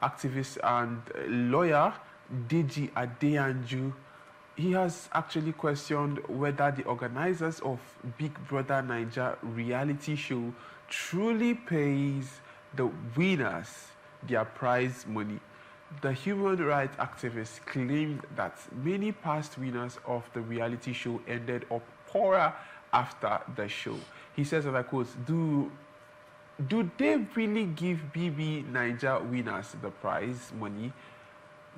activist and lawyer Deji Adeyanju. He has actually questioned whether the organizers of Big Brother Naija reality show truly pays the winners their prize money. The human rights activist claimed that many past winners of the reality show ended up poorer after the show. He says, and I quote, do they really give BBNaija winners the prize money?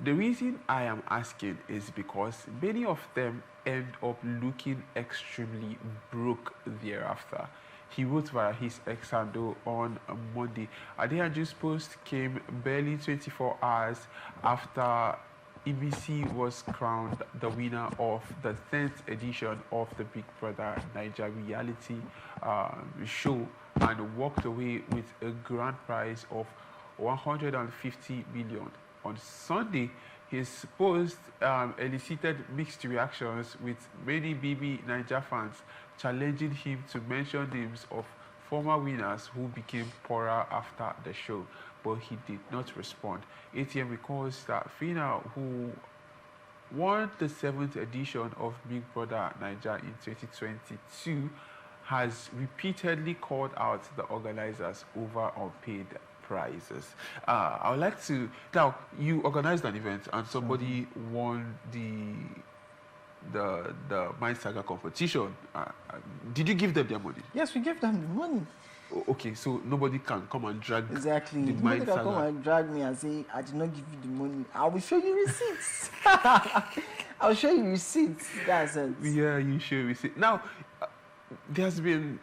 The reason I am asking is because many of them end up looking extremely broke thereafter. He wrote via his X handle on Monday. Adeyanju's post came barely 24 hours after EBC was crowned the winner of the 10th edition of the Big Brother Naija reality show and walked away with a grand prize of 150 million. On Sunday, his post elicited mixed reactions, with many BBNaija fans challenging him to mention names of former winners who became poorer after the show, but he did not respond. ATM recalls that Fina, who won the 7th edition of Big Brother Naija in 2022, has repeatedly called out the organizers over unpaid prizes. I would like to, now you organized an event and somebody won the Mind Saga competition. Did you give them their money? Yes, we gave them the money. Okay, so nobody can come and drag exactly. the Nobody Mind can Saga. come and drag me and say, I did not give you the money. I will show you receipts. I'll show you receipts. That's it. Yeah, you show receipts. Now, this has been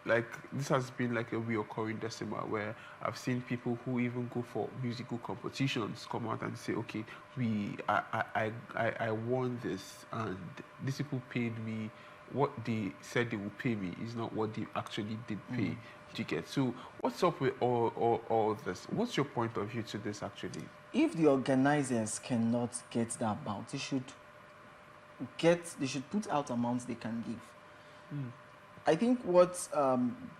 like a reoccurring decimal where I've seen people who even go for musical competitions come out and say, okay, I won this and these people paid me what they said they would pay me is not what they actually did pay to get. So what's up with all this? What's your point of view to this actually? If the organizers cannot get that amount, they should put out amounts they can give. I think what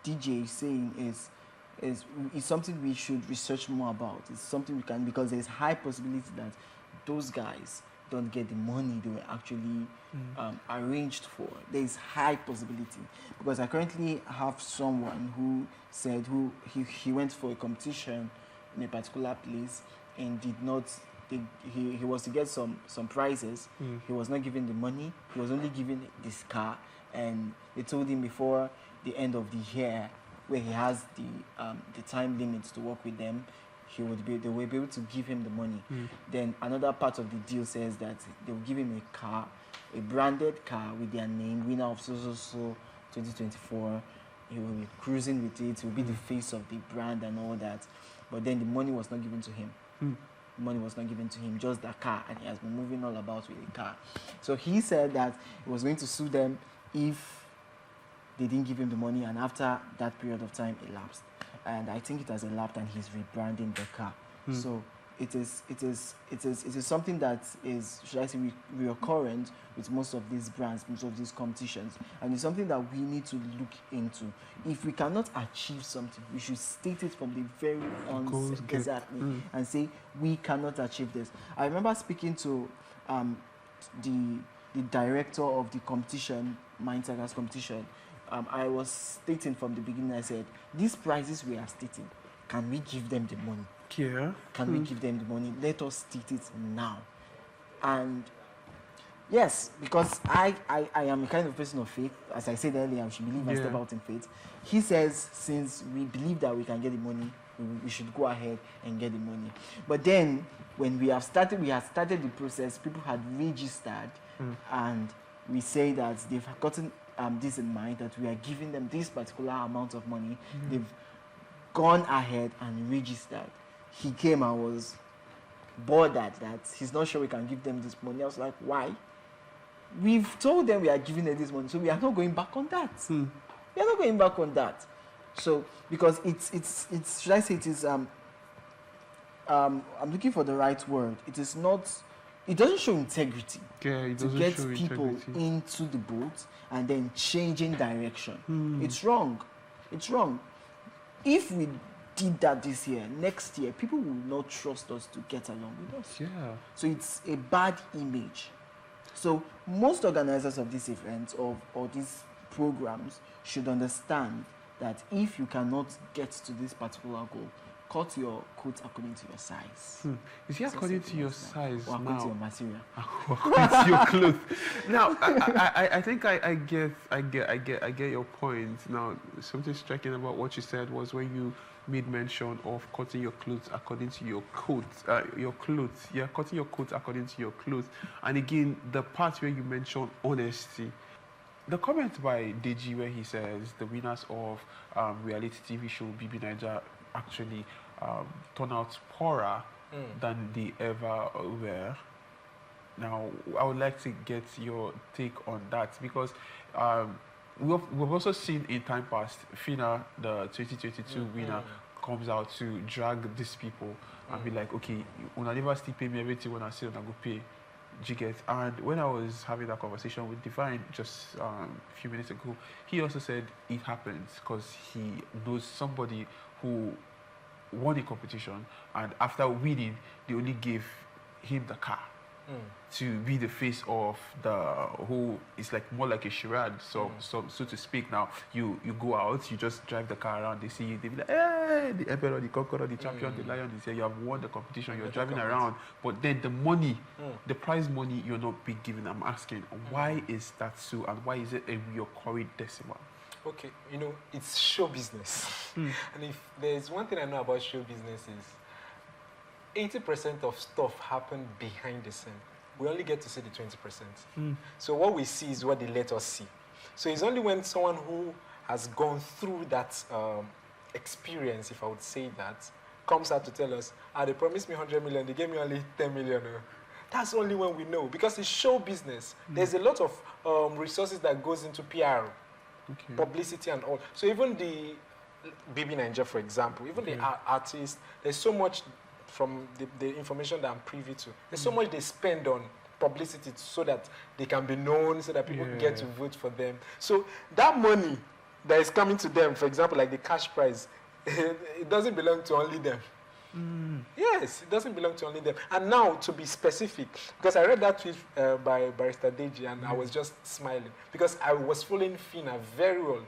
DJ is saying is something we should research more about. It's something we can, because there's high possibility that those guys don't get the money they were actually arranged for. There's high possibility, because I currently have someone who said he went for a competition in a particular place and did not. He was to get some prizes. He was not given the money. He was only given this car, and they told him before the end of the year, where he has the time limits to work with them, they will be able to give him the money. Then another part of the deal says that they will give him a car, a branded car with their name, winner of so 2024. He will be cruising with it. He will be the face of the brand and all that. But then the money was not given to him. Money was not given to him, just the car, and he has been moving all about with the car. So he said that he was going to sue them if they didn't give him the money, and after that period of time elapsed. And I think it has elapsed, and he's rebranding the car. So it is something that is, should I say, reoccurrent with most of these brands, most of these competitions, and it's something that we need to look into. If we cannot achieve something, we should state it from the very onset, exactly, and say we cannot achieve this. I remember speaking to the director of the competition, Mind Saga's competition. I was stating from the beginning, I said, these prizes we are stating, can we give them the money? Yeah. Can we give them the money? Let us state it now. And yes, because I am a kind of person of faith. As I said earlier, we should believe and step out in faith. He says, since we believe that we can get the money, we should go ahead and get the money. But then, when we had started the process, people had registered, and we say that they've gotten this in mind, that we are giving them this particular amount of money. They've gone ahead and registered. He came and was bothered that he's not sure we can give them this money. I was like, why? We've told them we are giving them this money, so we are not going back on that. We are not going back on that. So, because it's should I say it is I'm looking for the right word. It is not. It doesn't show integrity to get people into the boat and then changing direction. It's wrong. It's wrong. If we did that this year, next year, people will not trust us to get along with us. Yeah. So it's a bad image. So most organizers of these events or these programs should understand that if you cannot get to this particular goal, cut your coat according to your size. Is it according to your size or according now? to your material? According to your clothes. Now, I think I get your point. Now, something striking about what you said was when you made mention of cutting your clothes according to your coat, your clothes. Yeah, cutting your coat according to your clothes. And again, the part where you mentioned honesty. The comment by Deji where he says the winners of reality TV show BBNaija actually turn out poorer than they ever were. Now, I would like to get your take on that because we've also seen in time past, Fina, the 2022 winner, comes out to drag these people and be like, okay, when I never still pay me everything when I say when I go pay. Jiget. And when I was having that conversation with Divine just a few minutes ago, he also said it happens because he knows somebody who won the competition, and after winning, they only gave him the car to be the face of the whole. It's like more like a charade, so to speak. Now you go out, you just drive the car around. They see you, they be like, hey, the emperor, the conqueror, the champion, the lion is here. You have won the competition. You're driving around, but then the money, the prize money, you're not being given. I'm asking, why is that so, and why is it a recurring decimal? Okay, you know, it's show business. And if there's one thing I know about show business is 80% of stuff happen behind the scene. We only get to see the 20%. So what we see is what they let us see. So it's only when someone who has gone through that experience, if I would say that, comes out to tell us, they promised me 100 million, they gave me only 10 million. That's only when we know, because it's show business. There's a lot of resources that goes into PR. Publicity and all. So even the BBNaija, for example, even the artists, there's so much from the information that I'm privy to. There's so much they spend on publicity so that they can be known, so that people get to vote for them. So that money that is coming to them, for example, like the cash prize, it doesn't belong to only them. Yes, it doesn't belong to only them. And now, to be specific, because I read that tweet by Barrister Deji, and I was just smiling, because I was following Fina very well.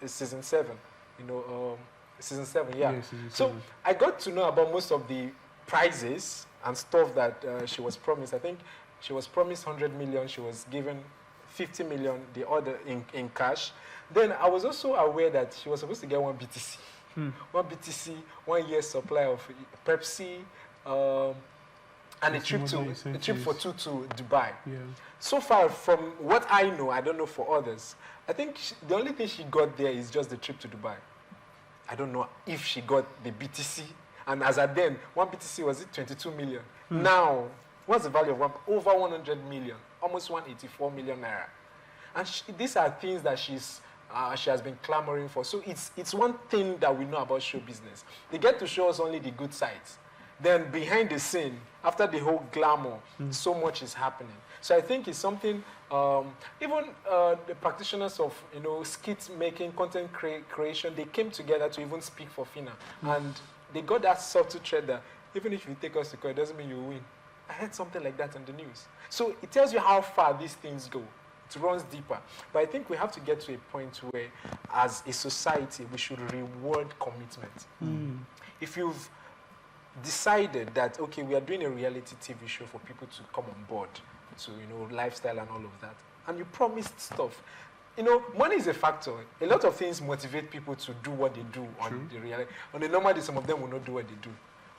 It's season 7, you know, season 7, yeah. Season 7. So I got to know about most of the prizes and stuff that she was promised. I think she was promised 100 million. She was given 50 million, the other in cash. Then I was also aware that she was supposed to get one BTC. One BTC, 1 year supply of Pepsi, and a trip for two to Dubai. So far, from what I know, I don't know for others, I think the only thing she got there is just the trip to Dubai. I don't know if she got the BTC, and as at then, one BTC was it 22 million. Now, what's the value of one? Over 100 million, almost 184 million naira. And these are things that she has been clamoring for. So it's one thing that we know about show business. They get to show us only the good sides. Then behind the scene, after the whole glamour, so much is happening. So I think it's something, even the practitioners of, you know, skit making, content creation, they came together to even speak for Fina. And they got that subtle thread that even if you take us to court, it doesn't mean you win. I heard something like that on the news. So it tells you how far these things go. It runs deeper. But I think we have to get to a point where, as a society, we should reward commitment. If you've decided that, okay, we are doing a reality TV show for people to come on board, to, you know, lifestyle and all of that, and you promised stuff, you know, money is a factor. A lot of things motivate people to do what they do on the reality. On the normal day, some of them will not do what they do.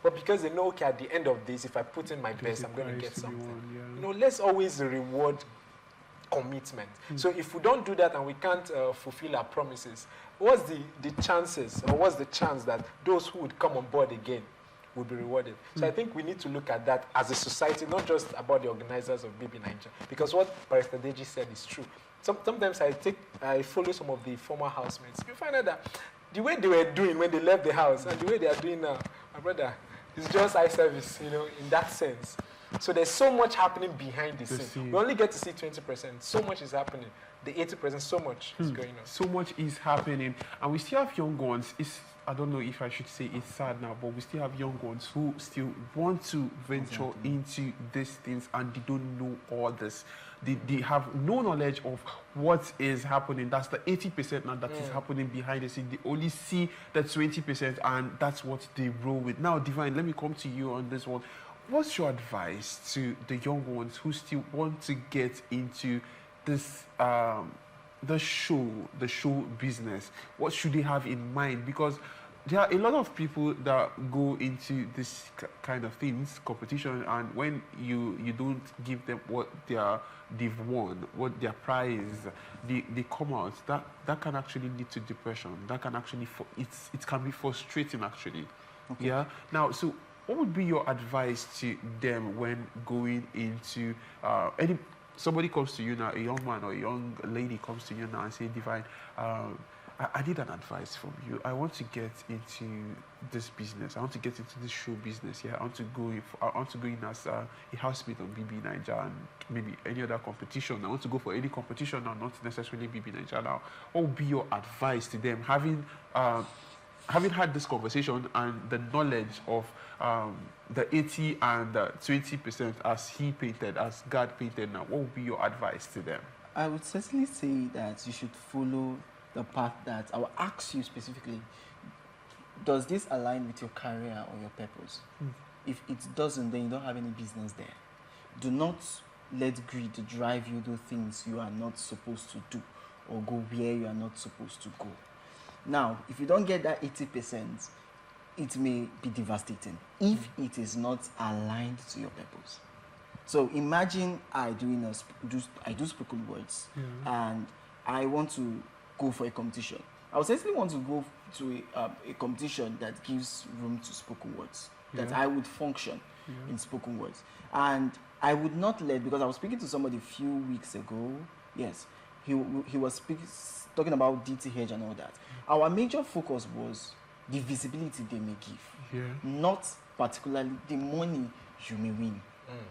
But because they know, okay, at the end of this, if I put in my best, I'm going to get something. You know, let's always reward commitment. So if we don't do that and we can't fulfill our promises, what's the chances, or what's the chance that those who would come on board again will be rewarded? So I think we need to look at that as a society, not just about the organizers of BBNaija, because what Barrister Deji said is true. Sometimes I follow some of the former housemates. You find out that the way they were doing when they left the house and the way they are doing now, my brother, it's just eye service, you know, in that sense. So there's so much happening behind the scene. We only get to see 20%. So much is happening. The 80%, so much is going on. So much is happening. And we still have young ones. It's I don't know if I should say it's sad now, but we still have young ones who still want to venture into these things and they don't know all this. They have no knowledge of what is happening. That's the 80% now that is happening behind the scene. They only see the 20% and that's what they roll with. Now, Divine, let me come to you on this one. What's your advice to the young ones who still want to get into this, the show business? What should they have in mind? Because there are a lot of people that go into this kind of things, competition, and when you don't give them what they've won, what their prize, they come out. That can actually lead to depression. That can actually it can be frustrating actually. Okay. Yeah. Now, so what would be your advice to them when going into somebody comes to you now, a young man or a young lady comes to you now and say, Divine, I need an advice from you. I want to get into this business. I want to get into this show business. Yeah, I want to go in as a housemate on BBNaija and maybe any other competition. I want to go for any competition now, not necessarily BBNaija now. What would be your advice to them, having had this conversation and the knowledge of the 80 and the 20% as he painted, as God painted now? What would be your advice to them? I would certainly say that you should follow the path that I will ask you specifically. Does this align with your career or your purpose? If it doesn't, then you don't have any business there. Do not let greed drive you to do things you are not supposed to do or go where you are not supposed to go. Now, if you don't get that 80%, it may be devastating if it is not aligned to your purpose. So imagine I do spoken words and I want to go for a competition. I would certainly want to go to a competition that gives room to spoken words, that I would function in spoken words. And I would not because I was speaking to somebody a few weeks ago. Yes, he was talking about DTH and all that. Our major focus was the visibility they may give, not particularly the money you may win.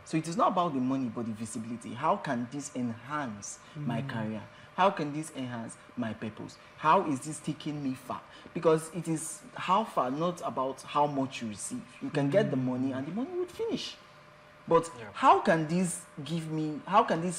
So it is not about the money, but the visibility. How can this enhance my career? How can this enhance my purpose? How is this taking me far? Because it is how far, not about how much you receive. You can get the money and the money would finish. But how can this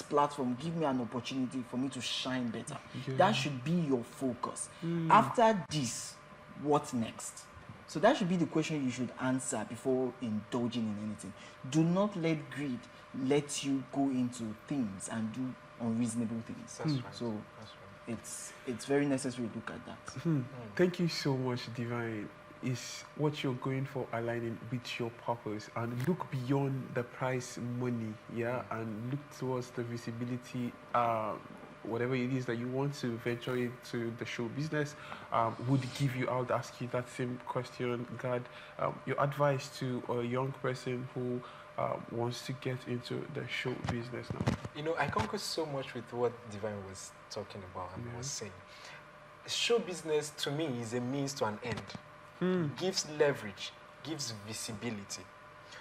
platform give me an opportunity for me to shine better? That should be your focus. After this, what next? So that should be the question you should answer before indulging in anything. Do not let greed let you go into things and do unreasonable things. That's right. So That's right. it's very necessary to look at that. Thank you so much, Divine. Is what you're going for aligning with your purpose, and look beyond the prize money, and look towards the visibility, whatever it is that you want to venture into the show business would give you. I would ask you that same question, God, your advice to a young person who wants to get into the show business now. You know, I concur so much with what Divine was talking about and was saying. Show business to me is a means to an end. Gives leverage, gives visibility.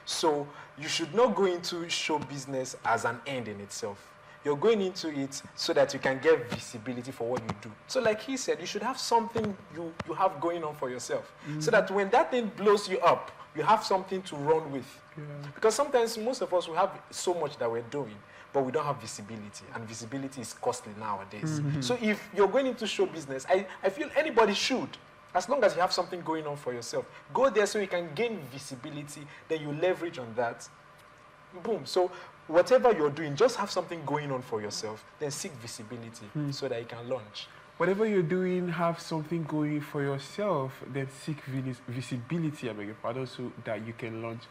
So you should not go into show business as an end in itself. You're going into it so that you can get visibility for what you do. So like he said, you should have something you have going on for yourself. So that when that thing blows you up, you have something to run with. Because sometimes most of us, we have so much that we're doing, but we don't have visibility. And visibility is costly nowadays. So if you're going into show business, I feel anybody should. As long as you have something going on for yourself, go there so you can gain visibility, then you leverage on that. Boom. So whatever you're doing, just have something going on for yourself, then seek visibility so that you can launch. Whatever you're doing, have something going for yourself, then seek visibility, I beg your pardon, so that you can launch.